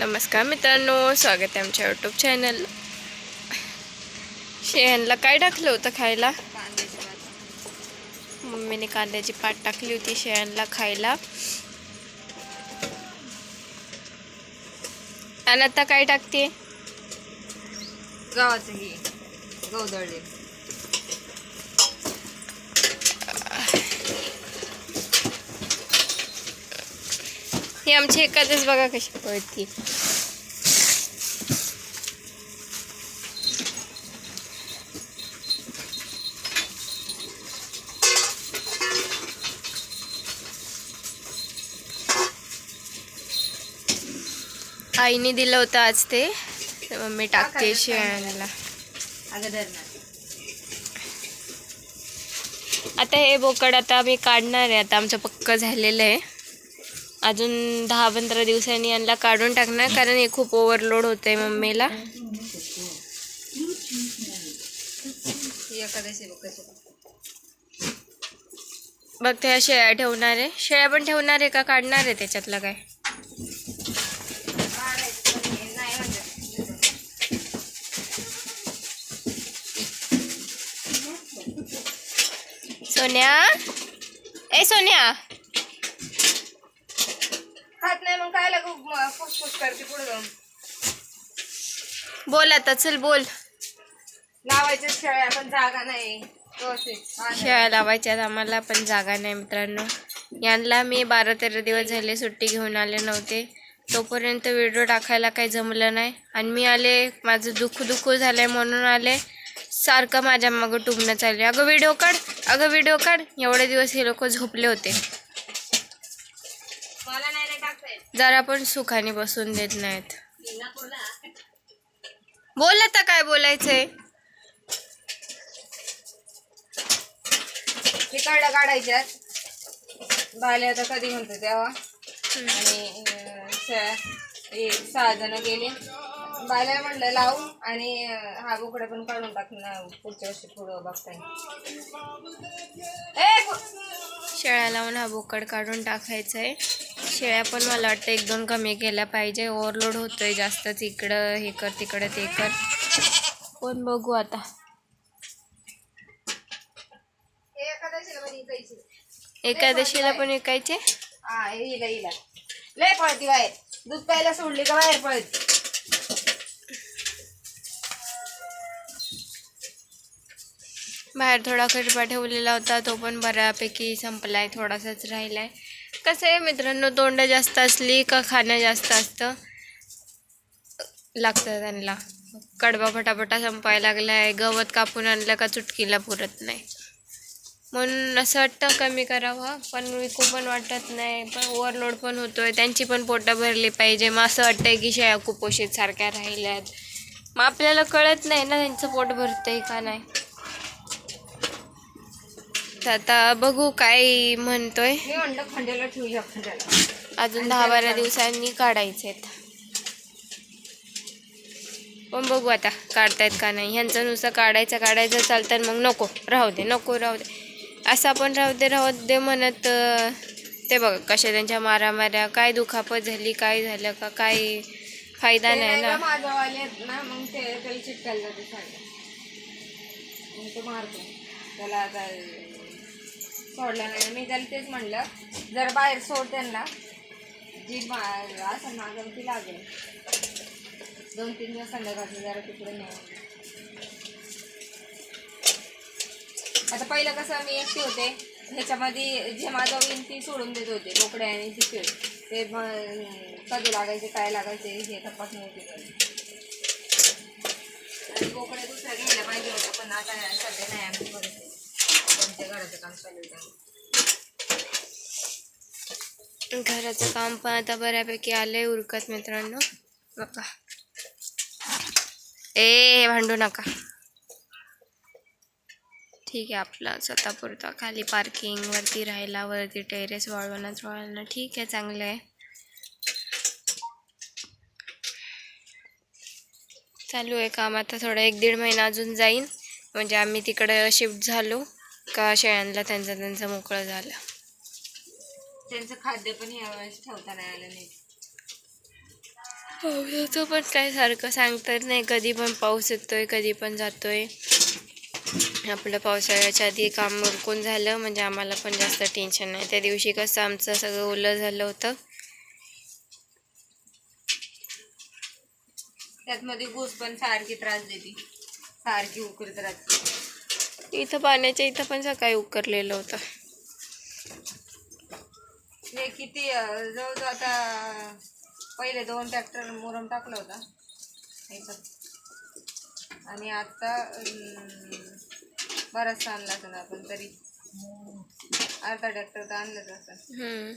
नमस्कार मित्रांनो, स्वागत आहे आमच्या यूट्यूब चॅनल. शेळ्यांना काय टाकलं होतं खायला? मम्मीने कांद्याची पात टाकली होती शेळ्यांना खायला. आणि आता काय टाकते? गव्हाचं हे गहू दळले. ही आमची एखादच बघा कशी पळती. आईने दिलं होतं आज ते, मम्मी टाकते शेळ्यांना. आता हे बोकड आता मी काढणार आहे. आता आमचं पक्क झालेलं आहे. अजून 10-15 दिवसांनी यांना काढून टाकणार, कारण हे खूप ओव्हरलोड होत आहे मम्मीला. बघ त्या शेळ्या ठेवणार आहे. शेळ्या पण ठेवणार आहे का काढणार आहे त्याच्यातलं काय? सोन्या, ए सोन्या, खात नाही मग काय लागू फुसफुस करते पुढे जाऊन. बोल आता, चल बोल. लावायच्या शेळ्या पण जागा नाही. शेळ्या लावायच्यात आम्हाला पण जागा नाही मित्रांनो. यांना मी 12-13 दिवस झाले सुट्टी घेऊन आले नव्हते, तोपर्यंत व्हिडिओ टाकायला काही जमलं नाही. आणि मी आले, माझं दुःख झालंय म्हणून आले. सारखं माझ्या मागं टुमणं चालले, अगं व्हिडिओ काढ, अगं व्हिडिओ काढ. एवढे दिवस हे लोक झोपले होते, जरा पण सुखाने बसून देत नाहीत. बोल आता, काय बोलायचंय? तिकडल्या काढायच्यात बाले आता कधी म्हणतो तेव्हा. आणि 6 जण गेले. बायला म्हटलं लावू, आणि हा बोकडे पण काढून टाकून पुढच्या वर्षी पुढं बघता येईल. शेळ्या लावून हा बोकड काढून टाकायचा आहे. शेळ्या पण मला वाटतं 1-2 कमी केल्या पाहिजे. ओव्हरलोड होतोय जास्तच. इकडं हे कर, तिकडं ते कर. पण बघू आता. एकादशीला पण विकायचे. हिला लय पळती बाहेर. दूध प्यायला सोडली का बाहेर पळती. बाहेर थोडा खरपा ठेवलेला होता, तो पण बऱ्यापैकी संपलाय, थोडासाच राहिलाय. कसं आहे मित्रांनो, तोंड जास्त असली का खाणं जास्त असतं लागतं त्यांना. कडबा फटाफटा संपायला लागलाय. गवत कापून आणलं का चुटकीला पुरत नाही, म्हणून असं वाटतं कमी करावं, पण विकू पण वाटत नाही. पण ओव्हरलोड पण होतोय, त्यांची पण पोटं भरली पाहिजे. मग असं वाटतंय की शेळ्या कुपोषित सारख्या राहिल्यात. मग आपल्याला कळत नाही ना त्यांचं पोट भरतंय का नाही. तर आता बघू काय म्हणतोय. मी म्हणलं खंड्याला ठेवूया, खंड्याला अजून 10-12 दिवसांनी काढायचेत. पण बघू आता काढतायत का नाही. ह्यांचं नुसतं काढायचं चालतं, मग नको राहू दे असं आपण राहू दे म्हणत. ते बघ कशा त्यांच्या मारामाऱ्या, काय दुखापत झाली, काय झालं का, काय फायदा नाही ना. माझ्यावाले ना, मग त्याला चिटकायला जाते साडे, मग तो मारतो त्याला. आता सोडला नाही मी त्याला, तेच म्हणलं जरा बाहेर सोड त्यांना. जी असं मागं ती लागेल. 2-3 दिवस संध्याकाळचं जरा तिकडे नाही. आता पहिलं कसं मी एकटी होते, ह्याच्यामध्ये जे माझं होईल ती सोडून देत होते बोकडे, आणि ती खेळ ते कधी लागायचे काय लागायचे हे तपास नव्हते. आणि बोकडे दुसऱ्या घ्यायला पाहिजे होतं, पण आता सध्या नाही. आम्ही परत त्यांच्या घराचं काम चालू होतं. घराचं काम पण आता बऱ्यापैकी आलंय उरकत मित्रांनो. बघा, भांडू नका. ठीक आहे, आपला स्वतःपुरता खाली पार्किंग वरती राहायला, वरती टेरेस वाळवणं ठीक आहे, चांगलं आहे. चालू आहे काम. आता थोडा 1-1.5 महिना अजून जाईन, म्हणजे आम्ही तिकडे शिफ्ट झालो का शेळ्यांना त्यांचं मोकळं झालं. त्यांचं खाद्य पण यावेळेस ठेवता नाही आलं नाही. पावसाचं पण काय सारखं सांगता येत नाही, कधी पण पाऊस येतोय कधी पण जातोय. आपलं पावसाळ्याच्या आधी काम उरकून झालं म्हणजे आम्हाला पण जास्त टेन्शन नाही. त्या दिवशी कसं आमचं सगळं ओलं झालं होतं. त्यात मध्ये घुस पण सारखी त्रास देते, सारखी उकरीत राहते. इथं पाण्याच्या इथं पण सकाळी उकरलेलं होतं. हे किती जवळजवळ आता पहिले 2 ट्रॅक्टर मुरम टाकला होता याच्यात, आणि आता बराच आणला होता आपण, तरी अर्धा ट्रॅक्टर तर आणलंच असं.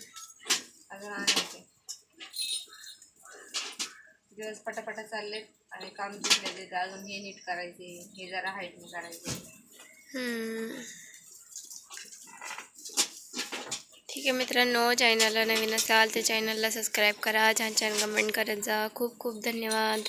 अजून आणायचे दिवस पटापटा चाललेत आणि काम जिंकले. अजून हे नीट करायचे, हे जरा हाईटने करायचे. ठीक आहे मित्रांनो, चॅनलला नवीन असाल तर चॅनलला सबस्क्राईब करा, छान छान कमेंट करत जा. खूप खूप धन्यवाद.